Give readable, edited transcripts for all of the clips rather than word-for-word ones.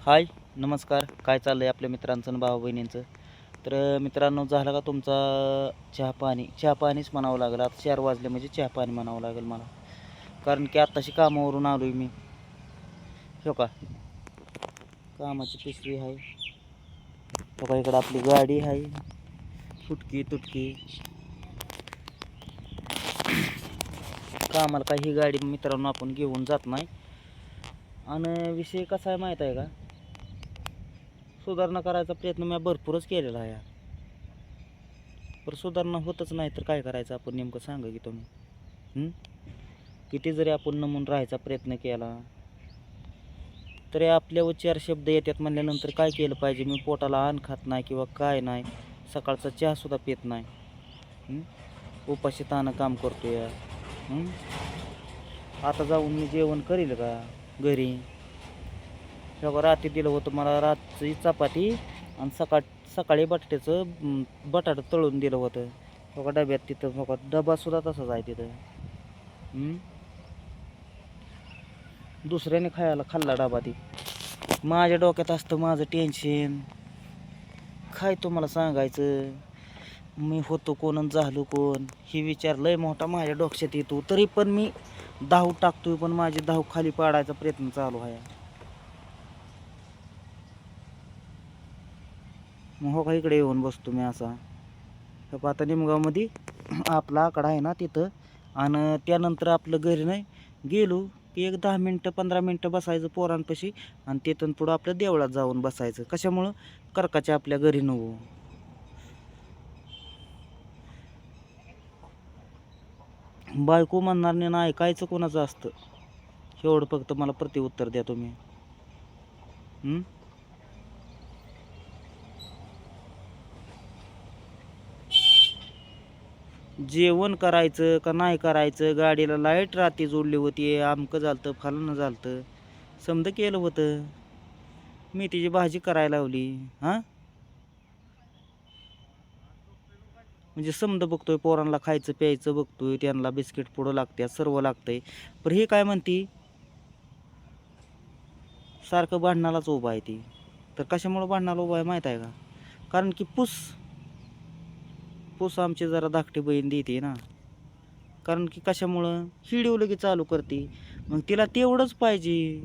हाय, नमस्कार. काय चाललं आहे आपल्या मित्रांचं आणि भाऊ बहिणींचं? तर मित्रांनो, झाला का तुमचा चहा-पाणी? चहा-पाणीच म्हणावं लागेल. आता 4 वाजले म्हणजे चहा-पाणी म्हणावं लागेल मला. कारण की आत्ताशी कामावरून आलो आहे मी. हो का, कामाची पिशवी आहे. हो का, इकडं आपली गाडी आहे, फुटकी-तुटकी. कामाला काही ही गाडी मित्रांनो आपण घेऊन जात नाही. आणि विषय कसा आहे माहीत आहे का? सुधारणा करायचा प्रयत्न मी भरपूरच केलेला आहे. पण सुधारणा होतच नाही तर काय करायचं आपण नेमकं सांगा की तुम्ही? किती जरी आपण नमून राहायचा प्रयत्न केला तरी आपल्यावर 4 शब्द येतात म्हणल्यानंतर काय केलं पाहिजे? मी पोटाला अन्न खात नाही किंवा काय नाही, सकाळचा चहासुद्धा पित नाही, उपाशी तानं काम करतो या. आता जाऊन मी जेवण करील का घरी? तेव्हा रात्री दिलं होतं मला रात्री चपाती आणि सकाळी बटाटं तळून दिलं होतं. बघा डब्यात, तिथं बघा डबासुद्धा तसाच आहे तिथं. दुसऱ्याने खाल्ला डबा ती. माझ्या डोक्यात असतं माझं टेन्शन. काय तुम्हाला सांगायचं? मी होतो कोण आणि झालो कोण हे विचार लय मोठा माझ्या डोक्यात येतो. तरी पण मी धाव टाकतोय, पण माझी धाव खाली पाडायचा प्रयत्न चालू आहे. मग हो का, इकडे येऊन बसतो मी असा. आता निमगावमध्ये आपला आकडा आहे ना तिथं, आणि त्यानंतर आपलं घरी नाही गेलो की एक 10 मिनटं 15 मिनटं बसायचं पोरांपाशी, आणि तिथून पुढं आपलं देवळात जाऊन बसायचं. कशामुळं? कर्काच्या आपल्या घरी नव्हो. बायको म्हणणार नाही ऐकायचं कोणाचं असतं? एवढं फक्त मला प्रतिउत्तर द्या तुम्ही. जेवण करायचं का नाही करायचं? गाडीला लाईट रात्री जोडली होती, आमकं झालतं फलानं झालतं, समजा केलं होतं. मेथीची भाजी करायला लावली. म्हणजे समजा बघतोय पोरांना खायचं प्यायचं बघतोय, त्यांना बिस्किट पुढं लागते, सर्व लागतंय. पण हे काय म्हणती? सारखं भांडणालाच उभा आहे ती. तर कशामुळं भांडणाला उभा आहे माहीत आहे का? कारण की पूस आमची जरा धाकटी बहीण देते ना. कारण की कशामुळं? हिडिओ लगेच चालू करते. मग तिला तेवढंच पाहिजे.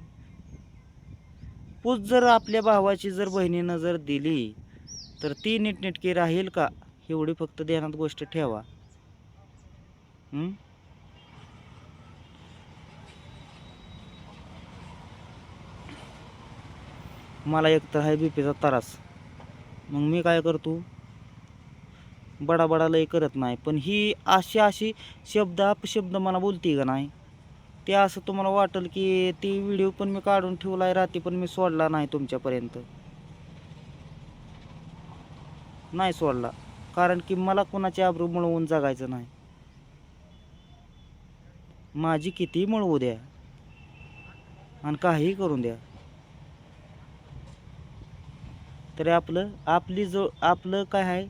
पूस जर आपल्या भावाची जर बहिणीनं जर दिली तर ती नीटनेटकी राहील का? एवढी फक्त ध्यानात गोष्ट ठेवा. मला एक तर आहे बीपीचा त्रास. मग मी काय करतो? बडा लय करत नाही, पण ही अशी शब्द अपशब्द मला बोलते का नाही, ते असं तुम्हाला वाटेल की ती व्हिडिओ पण मी काढून ठेवला आहे रात्री, पण मी सोडला नाही तुमच्यापर्यंत. नाही सोडला, कारण की मला कोणाची आबरू मिळवून जगायचं नाही. माझी कितीही मिळवू द्या आणि काहीही करून द्या, तरी आपलं काय आहे,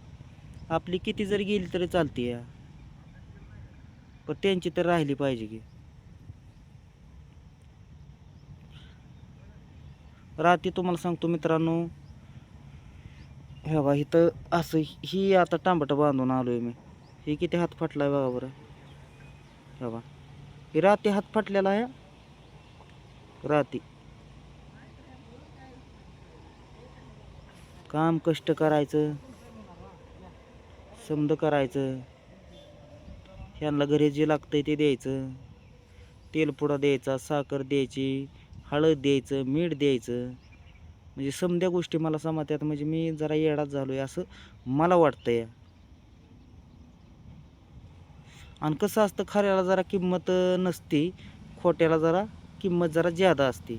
आपली किती जरी गेली तरी चालते या, पण त्यांची तर राहिली पाहिजे की. रात्री तुम्हाला सांगतो मित्रांनो, हे बघा इथं असं ही आता टांबट बांधून आलोय मी. ही किती हात फाटलाय बघा बरं. हे बघा, ही रात्री हात फाटलेला आहे. रात्री काम कष्ट करायचं, समद करायचं, ह्यांना घरी जे लागतंय ते द्यायचं, तेलपुडा द्यायचा, साखर द्यायची, हळद द्यायचं, मीठ द्यायचं, म्हणजे समध्या गोष्टी मला समजतात. म्हणजे मी जरा येडाच झालोय असं मला वाटतंय. आणि कसं असतं, खऱ्याला जरा किंमत नसते, खोट्याला जरा किंमत जरा ज्यादा असते.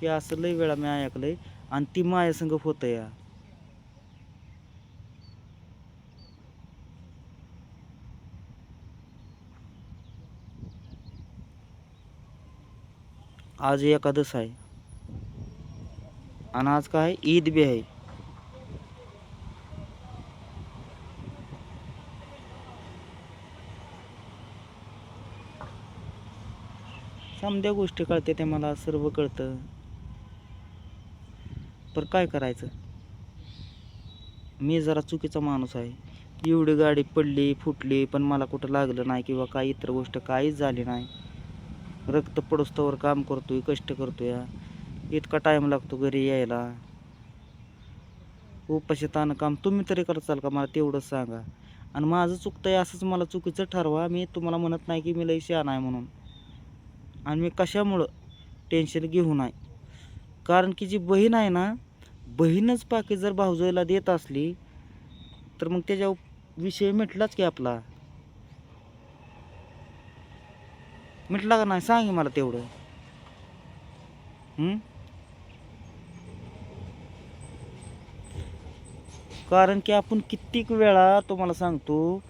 हे असं लय वेळा मी ऐकलंय, आणि ती माझ्यासंग होतं या. आज एकादश आहे, आणि आज काय ईद बी आहे. समध्या गोष्टी कळते ते मला, सर्व कळतं. पण काय करायचं, मी जरा चुकीचा माणूस आहे. एवढी गाडी पडली फुटली पण मला कुठं लागलं नाही किंवा काही इतर गोष्ट काहीच झाली नाही. रक्त पडोस्तवर काम करतोय, कष्ट करतोय, इतका टाईम लागतो घरी यायला. उपाशी ताणं काम तुम्ही तरी करचाल का, मला तेवढंच सांगा. आणि माझं चुकतंय असंच मला चुकीचं ठरवा. मी तुम्हाला म्हणत नाही की मी लई शहाणा आहे म्हणून. आणि मी कशामुळं टेन्शन घेऊ नाही. कारण की जी बहीण आहे ना, बहीणच पाकी जर भाऊजाईला देत असली तर मग त्याच्या विषय मिटलाच की आपला. मिटला का नाही सांग मला तेवढं. कारण की आपण कित्येक वेळा तुम्हाला सांगतो,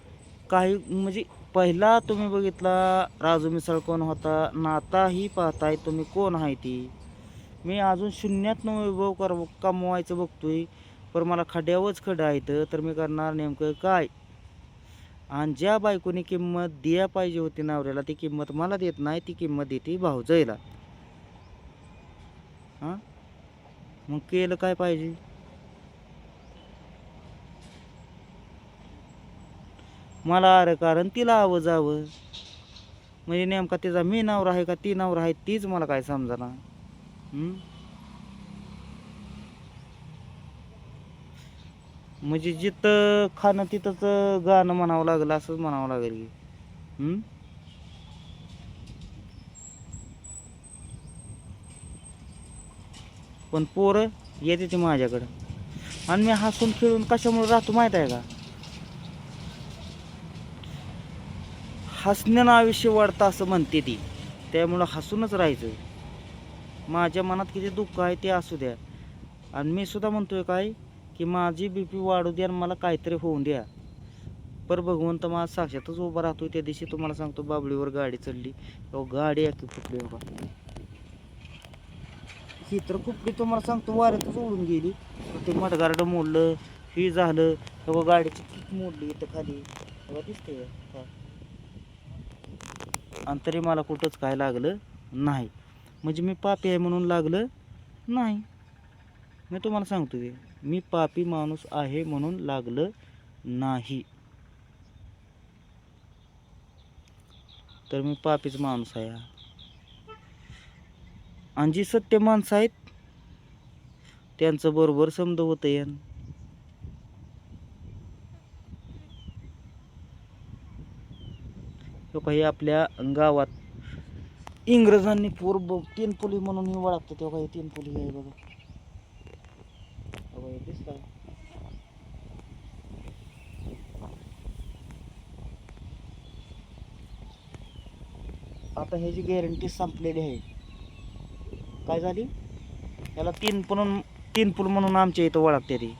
काही म्हणजे पहिला तुम्ही बघितला राजू मिसळ कोण होता, नाताही पाहताय तुम्ही कोण आहे ती. मी अजून शून्यातनं वैभव कमवायचं बघतोय, पण मला खड्यावरच खडं आहे तर मी करणार नेमकं काय. आणि ज्या बायकोनी किंमत द्या पाहिजे होती नवऱ्याला, ती किंमत मला देत नाही, ती किंमत देते भाऊजाईला. हां, मग केलं काय पाहिजे. मला अरे कारण तिला हवं जावं, म्हणजे नेमका तिचा मी नवरा आहे का ती नवरा आहे तीच मला काय समजना. म्हणजे जिथं खाणं तिथंच गाणं म्हणावं लागलं असंच म्हणावं लागेल की. पण पोरं येते ते माझ्याकडं आणि मी हसून खेळून कशामुळे राहतो माहीत आहे का. हसण्यानं आयुष्य वाढतं असं म्हणते ती, त्यामुळं हसूनच राहायचं. माझ्या मनात किती दुःख आहे ते असू द्या, आणि मी सुद्धा म्हणतोय काय की माझी BP वाढू द्या आणि मला काहीतरी होऊन द्या. पर भगवंत माझा साक्षातच उभा राहतोय. त्या दिवशी तुम्हाला सांगतो बाबळीवर गाडी चढली, गाडी आखी फुटली बाबा. ही तर कुठली तुम्हाला सांगतो वाऱ्यातच ओढून गेली. ते मडगार्ड मोडलं, ही झालं, तेव्हा गाडीची किक मोडली इथं खाली तेव्हा दिसते. आणि तरी मला कुठंच काय लागलं नाही. म्हणजे मी पापी आहे म्हणून लागलं नाही. मी तुम्हाला सांगतो मी पापी माणूस आहे म्हणून लागलं नाही. तर मी पापीच माणूस आहे. आणि जी सत्य माणसं आहेत त्यांचं बरोबर समज होतं यान. काही आपल्या गावात इंग्रजांनी तीन पुली म्हणून ओळखतं. तेव्हा काही तीन पुली आहे बघा. दिसतं. आता ह्याची गॅरंटी संपलेली आहे. काय झाली, याला तीन पूल म्हणून आमच्या इथं ओळखते ती.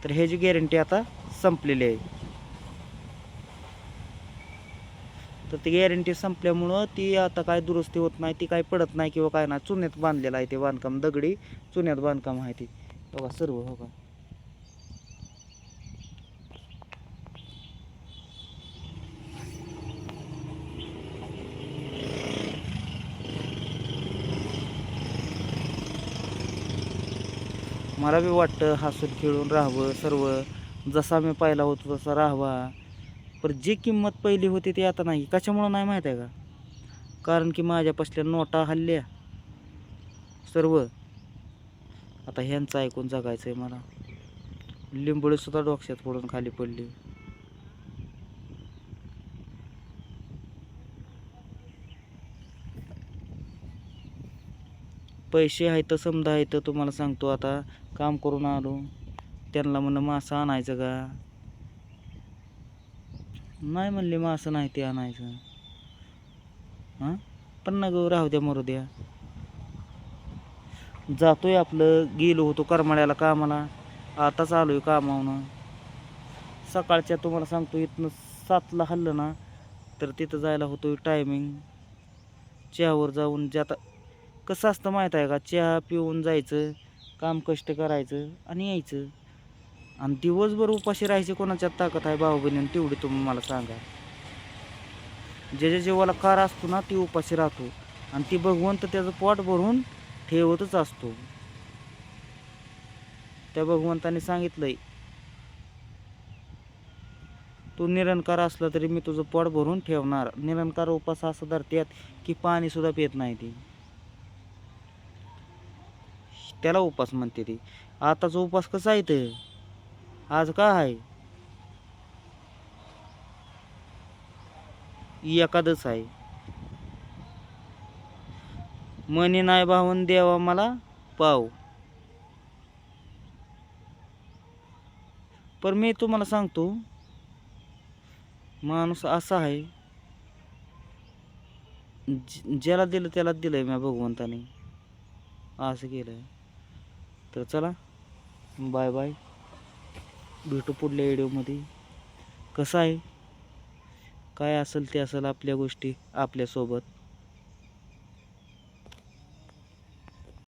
तर ह्याची गॅरंटी आता संपलेली आहे. तर ती गॅरंटी संपल्यामुळं ती आता काय दुरुस्ती होत नाही, ती काय पडत नाही किंवा काय नाही. चुन्यात बांधलेलं आहे ते बांधकाम, दगडी चुन्यात बांधकाम आहे ती बघा सर्व. हो का, मला बी वाटतं हसून खेळून राहावं सर्व, जसा मी पहिला होतो तसा राहावा. पण जी किंमत पहिली होती ती आता नाही. कशामुळं नाही माहीत आहे का, कारण की माझ्यापासल्या नोटा हल्ल्या सर्व. आता ह्यांचं ऐकून जगायचं आहे मला. लिंबोळी सुद्धा डोक्यात पडून खाली पडली. पैसे आहेत समजा आहेत, तुम्हाला सांगतो. आता काम करून आलो, त्यांना म्हणलं मासं आणायचं का, नाही म्हणले मासं नाही ते आणायचं. हां, पण ना गं राहू द्या मरू द्या. जातोय आपलं, गेलो होतो करमाळ्याला कामाला, आताच आलोय कामावनं. सकाळच्या तुम्हाला सांगतो इथनं 7ला हल्लं ना तर तिथं जायला होतो टायमिंग. चहावर जाऊन आता कसं असतं माहीत आहे का, चहा पिऊन जायचं, काम कष्ट करायचं आणि यायचं. आणि दिवसभर उपाशी राहायची कोणाच्यात ताकद आहे भाऊ बहिणीनं, तेवढी तुम्ही मला सांगा. ज्याच्या जीवाला कार असतो ना ती उपाशी राहतो, आणि ती भगवंत त्याचं पोट भरून ठेवतच असतो. त्या भगवंताने सांगितलंय, तू निरंकार असला तरी मी तुझं पोट भरून ठेवणार. निरंकार उपास असं धरत्यात की पाणी सुद्धा पित नाही ती, त्याला उपास म्हणते ती. आताचा उपास कसा आहे ते, आज काय आहे, एकादश आहे. मनी नाही भावून देवा मला पाव. पण मी तुम्हाला सांगतो, माणूस असा आहे, ज्याला दिलं त्याला दिलंय मी भगवंताने, असं केलंय. तर चला, बाय बाय, भेटू पुढल्या व्हिडिओमध्ये. कसं आहे, काय असेल ते असेल आपल्या गोष्टी आपल्यासोबत.